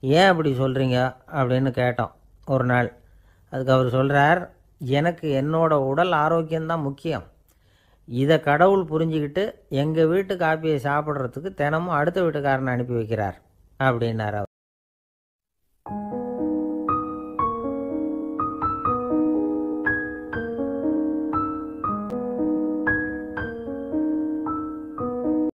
ஏன் அப்படி சொல்கிறீங்க அப்படின்னு கேட்டோம் ஒரு நாள். அதுக்கு அவர் சொல்கிறார், எனக்கு என்னோட உடல் ஆரோக்கியம்தான் முக்கியம். இதை கடவுள் புரிஞ்சுக்கிட்டு எங்கள் வீட்டு காப்பியை சாப்பிட்றதுக்கு தினமும் அடுத்த வீட்டுக்காரனை அனுப்பி வைக்கிறார் அப்படின்னார் அவர்.